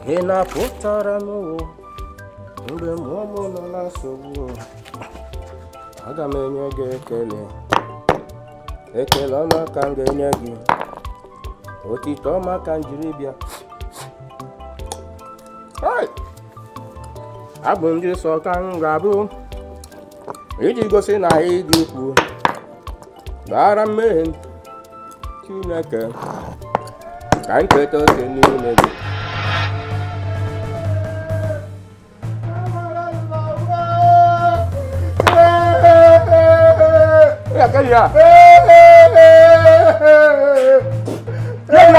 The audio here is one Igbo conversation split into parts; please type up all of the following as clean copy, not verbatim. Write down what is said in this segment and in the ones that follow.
Hina putara mu mgbe mụmụ nọ na nsogbu aga m enye gị ekele ọma ka m ga-enye gị otito ọma ka m jiri bịa abụ ndị nsọ ka m ga-abụ iji gosi na ị dị ukwuu gbara mmehie Chineke ka m keta oke n'ime gị. Ya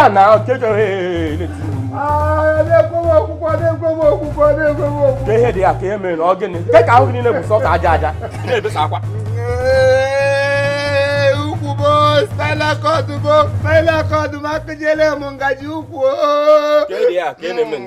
na ihe dị ya ka e mere na ọ gịnị nke ka ahụ gị niile bụ sọ ka aja aja na-ebesa akwa ukwu bụ spinal cord m akụjiele m ngaji ukwu ka dị ya ka e na-eme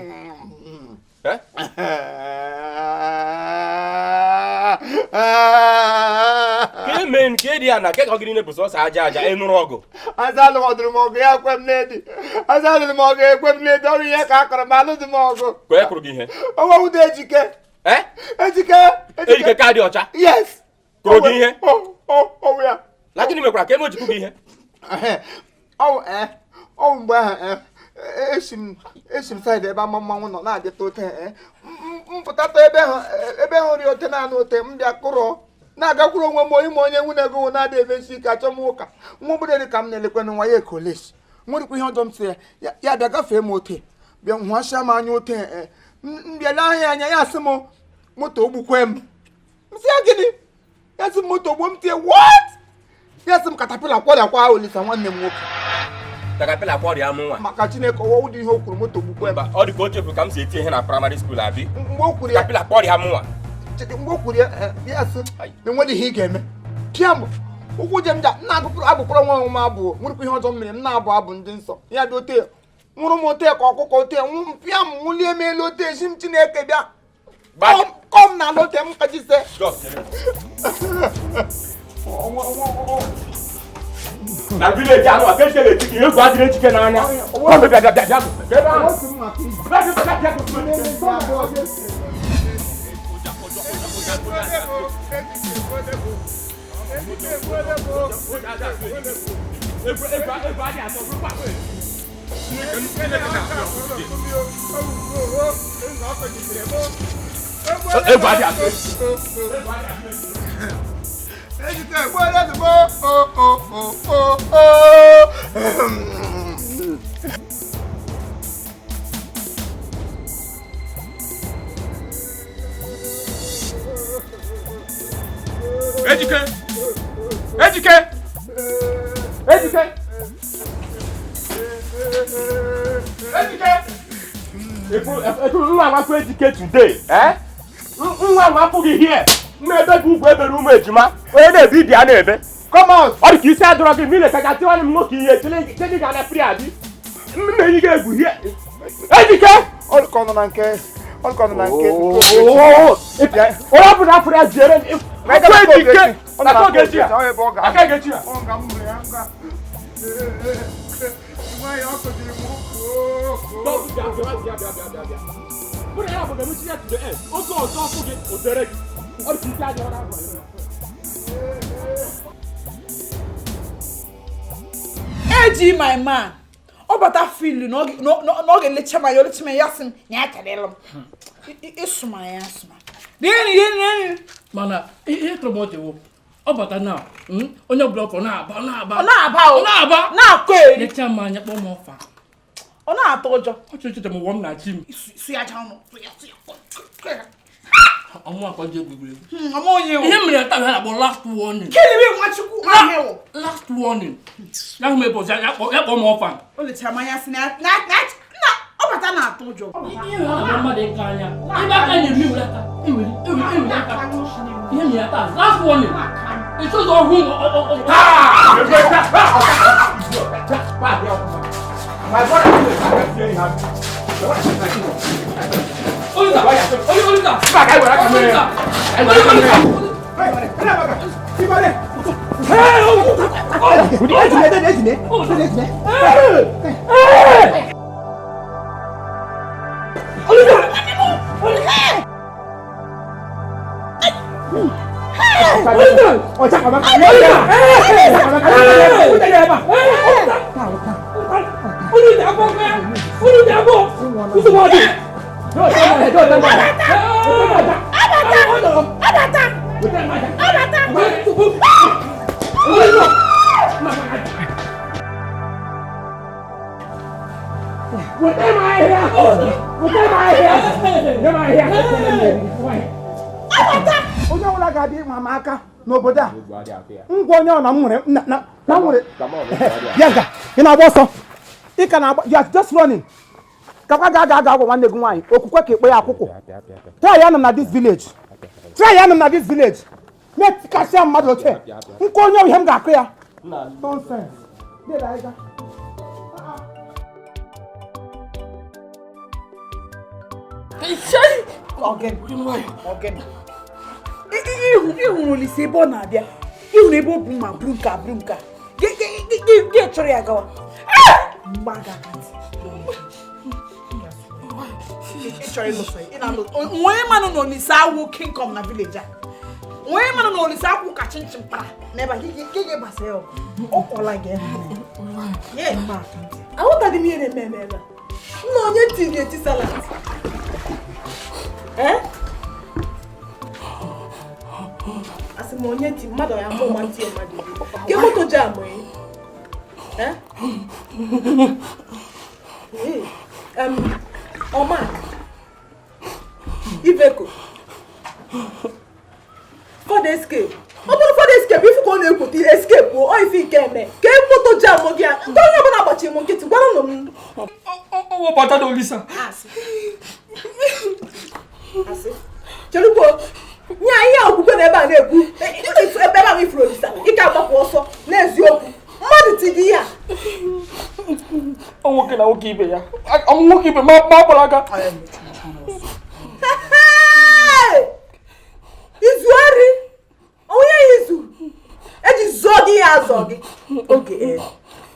men ke dia na ke ka gini ne buso sa aja aja enuru ogu azalu odru mo ge akwem nedi azalu mo ge akwem nedi o ye ka akara malu du mo ogu ko e kuru gi he o wa ude ejike ejike ka di ocha yes kuru gi he o ya lakini me kura ke mo jiku gi he o mgbe esim side ebe amammanwu no na ade to te mpụta to ebe ho ri ote na anu ote mbia kuro na-agakwuru onwe m onye nwunye ego na-ada emesi ka achọ m ụka nwa obodo ka m na-elekwana nwa ya ekoles nwerikwa ihe ọjọọ m sị ya bịa gafee m ote bịa hụasịa m anya ote mbịala ahịa anya ya sị m moto ogbukwe m sị ya gịnị ya sị m moto ogbo m tie what ya sị m katapila kwọrịakwa Olisa nwanne m nwoke katapila kwọrịa m nwa maka Chineke ọwa ụdị ihe o kwuru moto ogbukwe m ọ dị ka o chefu ka m si eti ihe na praịmarị skuul abi mgbe o kwuru ya katapila kwọrịa m nwa mgbe o kwuru ya sị na enweghị ihe ị ga-eme pịa m ụkwụ jem ja abụkpọrọ nwa ọnwụ m abụọ nwerikwa ihe ọzọ mmiri m na-abụ abụ ndị nsọ ya dị ote nwụrụ m ote ka ọkụkọ ote pịa m nwụlie m elu ote esi m Chineke bịa kọm na ala ote m kajise na village anụ a keche ga-etiki egwu adịrị echike n'anya Ejike today, nwa apụghị here. Mmebe gị ugwu ebere ụmụ ejima onye na-ebi ibi a na-ebe come out ọ dị ka isi adọrọ gị mmiri ka gasị nwanne m nwoke ihe chele ga na pri adị mme yi ga-egwu hie Ejike ọlụkọ nọ na nke onye ọbụla afụrụ ya ziere Ejike aka ga-echi ya Eji my man obata feel no ge lecha ma yo lecha me yasin nya kelelo isuma ya asuma deni mana ihe promote wo Obata now. Onye block na aba. Na ko e. Let your man yakpo mo fa. Ona atojo. O chuchu mo wom na chim. Su ya cha no. Omo akwaje gbegbe. Omo onye o. Ihe mere ta na bo last warning. Kini we Nwachukwu ahewo. Last warning. Ya me bo yakpo mo fa. O le chamanya si na Obata na atojo. Ihe na ma de kanya. Iba ka ni mi ulaka. Iwe laka. Ihe mi ata last warning. It's just a room. My brother is very happy. Oliver. Back, I will come here. N'obodo a ngwa onye ọ na nwere na nwere yaga ị na-agba ọsọ ị ka na-agba you are just running kakwa ga agwa nwanne gị nwaanyị okwukwe ka ikpe ya akwụkwọ try ya na this village na-etikasịa mmadụ oche nkwa onye ihe m ga-akụ ya nonsense Again. Ihuru Olise ebe ọ na-abịa. Ihuru ebe ọ bụ ma brunka. Ge chọrọ ya gawa. Mgbaga akantị. Chọrọ ịlụsa ya. Onye mmanụ na Olise awụ kingdom na village a. Onye mmanụ na Olise akwụ ka chinchin para. N'ebe a gị gbasa ya ọ kwọla gị. Ye mgba akantị. Ahụtadị m ihe na-eme ebe a. Nna onye tiri eti salad. Asimonye ti mmadụ ya mbụ nwanti ya mmadụ. Ke moto jam Oma. Iveko. For the escape. Open for the escape if you go na ekuti escape o ifi keme. Ke moto jam ogi a. Ndo onye ọbụla agbachi m nkịtị gwara ụlọ m. Obata na Olisa. Asi. Chelugo. Nya ihe okwukwe na ebe a na-ekwu. Ebe a ifuru Olisa. Ike agbapụ ọsọ n'eziokwu. Mmadụ tigi ya. Nwoke na nwoke ibe ya. Nwoke ibe ma gbara aka. Izu ori. Onye izu. Eji zọ gị ya azọ gị.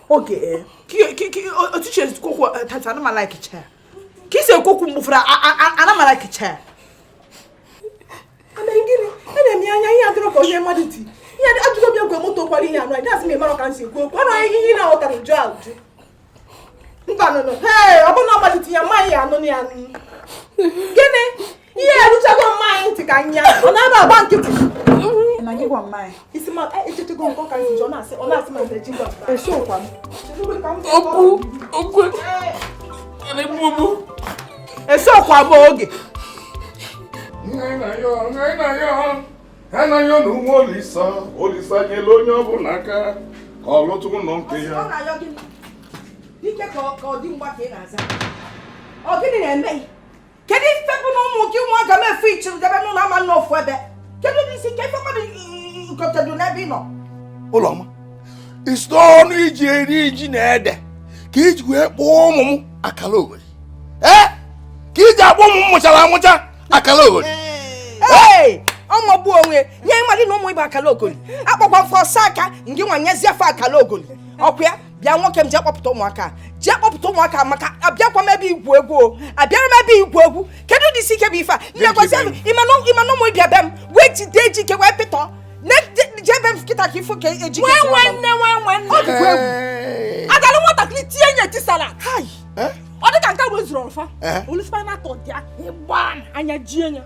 Oge. Ki otuche kokwu tata na like chair. Ki se kokwu mufura ana like chair. Amengini, ene mi anya ihe adịrọ ka onye mmadụ ti. Ihe ajụgo bịa gwe moto kwara ihe anọ, ịdasị m ịmara ka nsi ekwu okwu. Ọnụ ihe na ọtara njọ ajụ. Mbanụnụ, ọ bụ na mmadụ tinye mmanya ya anụ na ya. Gịnị? Ihe eruchago mmanya ntị ka nya. Ọ na-aba agba nkịtị. Na gị gwa mmanya. Isi ma echetego nkọ ka nsi ọ na-asị ma ndeji gwa. Esi ụkwa m. Okwu. Ele bubu. Esi ụkwa bụ oge. Ha na-ayọ n'ụmụ Olisa nyela onye ọbụla aka ka ọ lụtụ ụlọ nke ya. Dike ka ọ dị mgba ka ị na-aza. Ọ gịnị na-eme? Kedu ife bụ na ụmụ gị nwa ga mefu ichiri debe n'ụlọ ama n'ofu ebe? Kedu n'isi ka ife mmadụ nkotedu n'ebe ị nọ? Ụlọma, isi ọnụ iji eri ji na ede ka iji wee kpụọ ụmụ m akala Owerri. Ka iji akpọ ụmụ m mụchara amụcha akala Owerri. Ọmọgbu onwe nye mmadụ na ụmụ ibe akala ogoli. Akpọkwa mfọsa aka ngị nwa nyezie afọ akala ogoli. Ọkwa ya bịa nwoke m jee kpọpụta ụmụaka. Jee kpọpụta ụmụaka maka abịakwa m ebe igwu egwu. Abịara m ebe igwu egwu. Kedu dị isi ike bụ ife a? Nnekwasị ịma na ụmụ ibia be m wee jide ejike wee pịtọ. Jee be m kịta ka ifo ka ejike. Nwanne. Ọ dịkwa egwu. Agala nwatakịrị tinye nye eti salad. Ọ dị ka nke bụ zuru ọfa olu spinal cord ya ịgba anya ji anya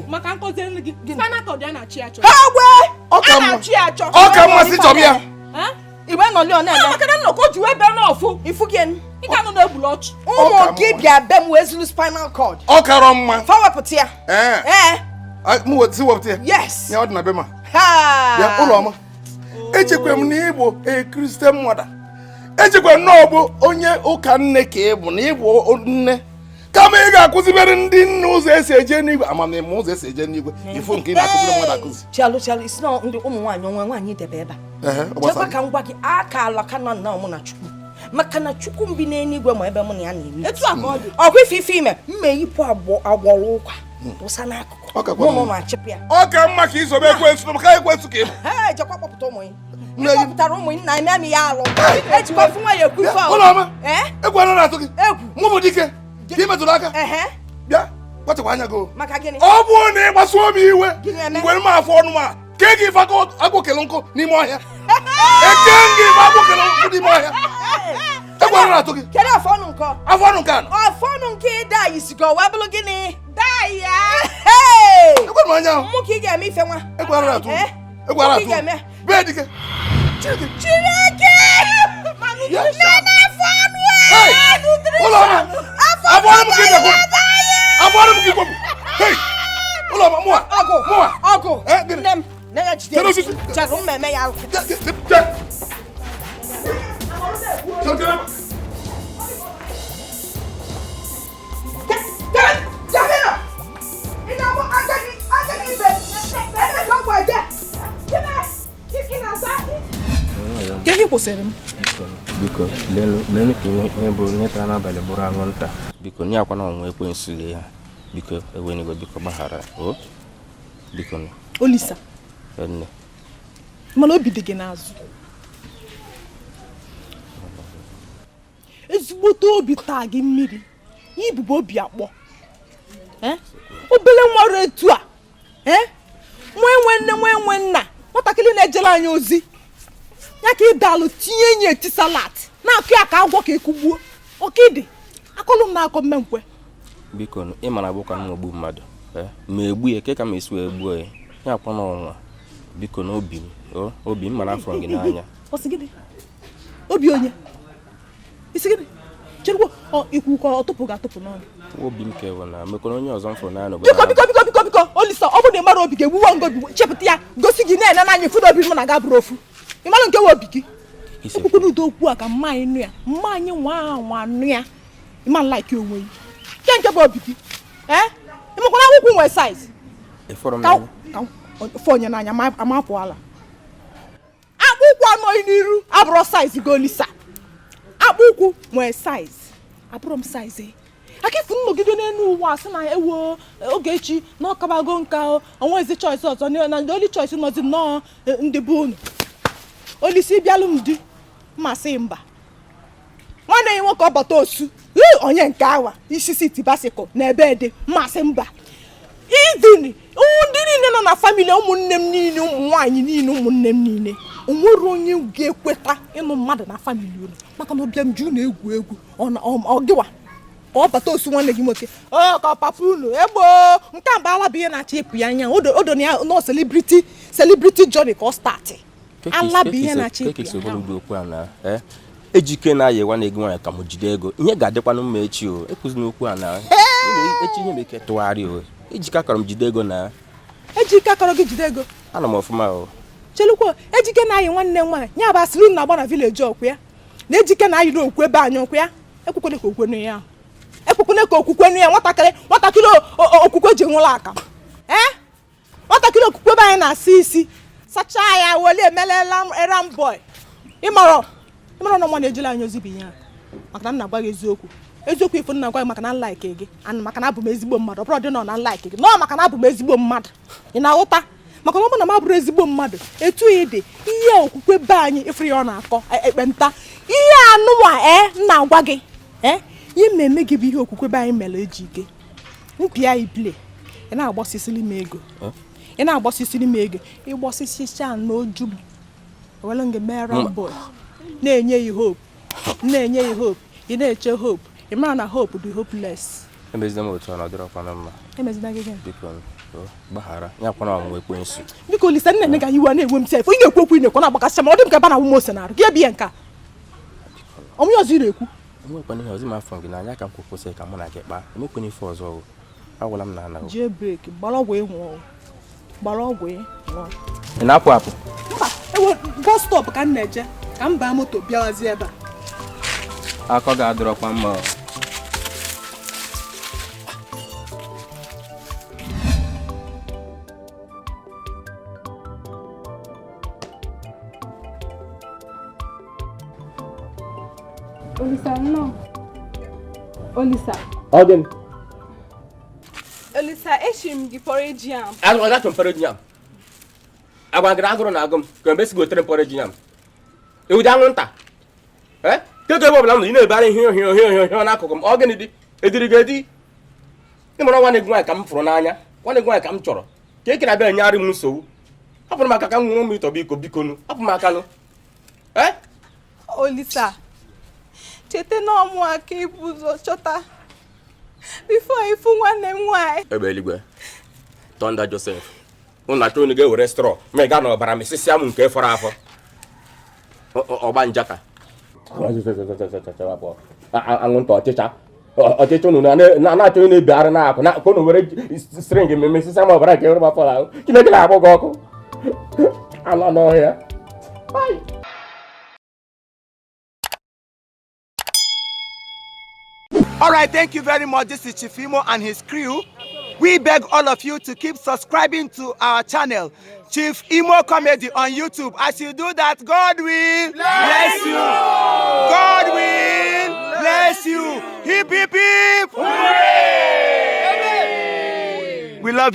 maka nkọzi gị spinal cord ya na-achị achọ ọ ka mmasị chọrọ ya igbe nọ leo na-eme maka na nnọkọ ji wee bịa n'ọfụ ifu gị ị ga nọ n'egbulu ọchụ ụmụ gị bịa be m wee zuru spinal cord ọ karọ mma fa wepụta ya m wepụta ya yes ya ọ dị na be ma ya ụlọ ọma echekwa m na ịbụ Christian mother echekwa m na ọ bụ onye ụka nne ka ị bụ na ịbụ nne kama ị ga-akụzibere ndị nne ụzọ esi eje n'igwe amamihe ụzọ esi eje n'igwe ifo nke ị na-akụziri mmadụ akụzi chalụ isi na ndị ụmụ nwaanyị onwe nwaanyị debe ebe a chekwa ka m gwa gị aka alaka na nna mụ na Chukwu maka na Chukwu mbi n'eluigwe ma ebe mụ na ya na-eme ọgwụ ife ime mma eyipụ agbọrọ ụkwa wụsa n'akụkụ mụ na-achịpụ ya ọ ka mma ka isobe ekwensu maka ekwensu ka ịbụ jekwa kpọpụta ụmụ ya kpọpụtara ụmụ nna eme m ya alụ ejikwa fụ nwa ya ekwu ife ụlọ ọma egwu anụ na-atụ gị mụ bụ dike ka ị metụrụ aka bịa kpachakwa anya gị ọ bụrụ na ị gbasuo m iwe mgbe m afọ ọnụ ma kee gị ife agwụkele nkụ n'ime ọhịa eke gị ife agwụkele nkụ n'ime ọhịa egwu anụ na-atụ gị afọ ọnụ nke anọ afọ ọnụ nke ịda isi ka ọ wee bụrụ gịnị daa ya egwu m anya ahụ mụ ka ị ga-eme ife nwa egwu anụ na-atụ egwu anụ na-atụ bee dike Chineke ụlọ ọma afọ ọnụ m ka ị ga-ekwu afọ ọnụ m ka ị kwepụ ụlọ ọma mụwa ọgụ nne m na ya jide chere mmemme ya Kedu kwụsịrị m? Biko, lelu ka ihe bụ neta n'abalị bụrụ anwụnta. Biko, nye akwa na ọnwụ ekwensu ya. Biko, ewenigo biko gbaghara. O? Biko. Olisa. Nne. Mana obi dị gị n'azụ. Ezigbote obi taa gị mmiri. Ibubo obi akpọ. Obele nwere etu a. Nwe nna. Nwatakịrị na-ejere anyị ozi. Ya ka ị dalụ tinye nye eti salat na-akụ ya ka agwọ ka ekugbuo okidi akụlụ m na-akọ mmenkwe biko ị mara agbụkwa m ogbu mmadụ ma egbu ya ka m esi wee gbuo ya ya akwa n'ọnwa biko na obi m mara afọ gị n'anya obi onye isi gịnị cherugbo ikwu ka ọ tụpụ ga-atụpụ n'ọnụ obi m kewa na mekwana onye ọzọ mfụrụ n'anya biko Olisa ọ bụ na ị mara obi ga-egbuwa ngobi chepụta ya gosi gị na-ene n'anya ifu na obi m na ga bụrụ ofu ị mara nke we obi gị ekwukwu n'udo okwu a ka mma anyị nụ ya mma anyị nwa nụ ya ịma nlaiki onwe ya nke bụ obi gị ịmakwana akwụkwọ nwee saiz ka onye n'anya amapụ ala akpụkwụ anọghị n'iru abụrụ saiz gị Olisa akpụkwụ nwee saiz abụrụ m saiz aka ifu nnọgide n'elu ụwa sị na ewo oge echi na ọkabago nka onwezi choice ọzọ na ndị oli choice nọzi nnọọ ndị bụ unu Olisa bịalụ m di mmasị mba nwanne ya nwoke ọbata osu onye nke awa isi siti basikọ na ebe dị mmasị mba idini ndị niile nọ na famili ụmụnne m niile ụmụ nwaanyị niile ụmụnne m niile onwere onye ga-ekweta ịnụ mmadụ na famili unu maka na ọbịa m ju na-egwu ọgịwa ọ bata osu nwanne gị nwoke ka papa unu egbo nke mba bụ ihe na-achọ ịpụ ya anya odo na ya nọ celebrity journey ka ọ startị ala bụ ihe na-achọ ịpụ ya ejike na-ayị nwanne gị nwaanyị ka m jide ego ihe ga-adịkwanụ mma echi o ekwuzi n'okwu a na echi ihe meke tụgharị o ejike akọrọ m jide ego na ejike akọrọ gị jide ego ana m ọfụma o chelukwo ejike na-ayị nwanne nwaanyị ya bụ asịrị na agba na vileji ọkụ ya na ejike na-ayị n'okwu ebe anyị ọkụ ya ekwukwene ka okwenu ya ekwukwene ka okwukwenu ya nwatakịrị okwukwe ji nwụrụ aka nwatakịrị okwukwe ebe anyị na-asa isi sachaa ya weli emelela eram boy ịmara na nwa na-ejela anyị ozi bụ ihe a maka na nna gwa gị eziokwu ifu nna gwa gị maka na nlaiki gị maka na abụ m ezigbo mmadụ ọ bụrụ dị nọ na nlaiki gị nọọ maka na abụ m ezigbo mmadụ ị na-aghọta maka na ọ bụ na m abụrụ ezigbo mmadụ etu ị dị ihe okwukwe be anyị ifuru ya ọ na-akọ ekpenta ihe anụnwa na-agwa gị ihe mmemme gị bụ ihe okwukwe be anyị mere eji ike mpịa ibile ị na-agbasisiri m ego ịgbasisicha n'oju m were gị mere mbọ na-enye ya hope ị na-eche hope ịmara na hope dị hopeless. Emezina m otu ọ nọdụrụ ọkwa na mma. Emezina gị gị. Biko gbaghara ya kwana ọmụ ekwensu. Biko Olisa nne ga iwe na-ewe m sef. Ị na-ekwu okwu ị na-ekwu na-agbakasị ma ọ dị m ka ebe na nwụm ose na-arụ. Gị ebie nka. Ọmụ ọzọ ị na-ekwu. Enwekwana ihe ọzọ m afọ gị n'anya ka m kwụsị ka mụ na gị kpaa. Emekwana ife ọzọ o. Agwala m na ana. Jee break, gbara ọgwụ ịnwụ. Gbara ọgwụ ịnwụ. Ị na-apụ apụ? Mba, ewe bus stop ka m na-eje. Ka m baa moto bịawazi ebe a. Akọ ga-adọrọkwa mma. Olisa, no. Olisa. Again. Olisa, eshim gị porridge yam. Agwa ga porridge yam. Agwa ga agụrụ na agụm ka mbe si gotere porridge yam. Ewu da anwụnta. Keke ebe ọbụla m ị na-ebara ihe n'akụkụ m. Ọ gịnị dị? Ediri gị ị mara nwanne gị nwaanyị ka m fụrụ n'anya. Nwanne gị nwaanyị ka m chọrọ. Ka ekere abịa enyarị m nsogbu. Hapụrụ m aka ka m nwụrụ m ịtọ bikonu. Hapụ m aka nụ. Olisa. Chete na ọmụ aka ibu ụzọ chọta bifo ifu nwanne m nwaanyị. Ebe eluigwe Thunder Joseph ụnụ achọ unu ga-ewere straw ma ị gaa n'ọbara m sisi amụ nke fọrọ afọ ọgba njaka anwụnta ọchịcha unu na-achọ na-ebigharị na-akụ ka unu were string mmemme sisi amụ ọbara nke were gbafọrọ ahụ Chineke na-akpọ gị ọkụ ala n'ọhịa. All right, thank you very much. This is Chief Imo and his crew. We beg all of you to keep subscribing to our channel, Chief Imo Comedy on YouTube. As you do that, God will bless you. God will bless you. Hip, hip, hip. Hooray! We love you.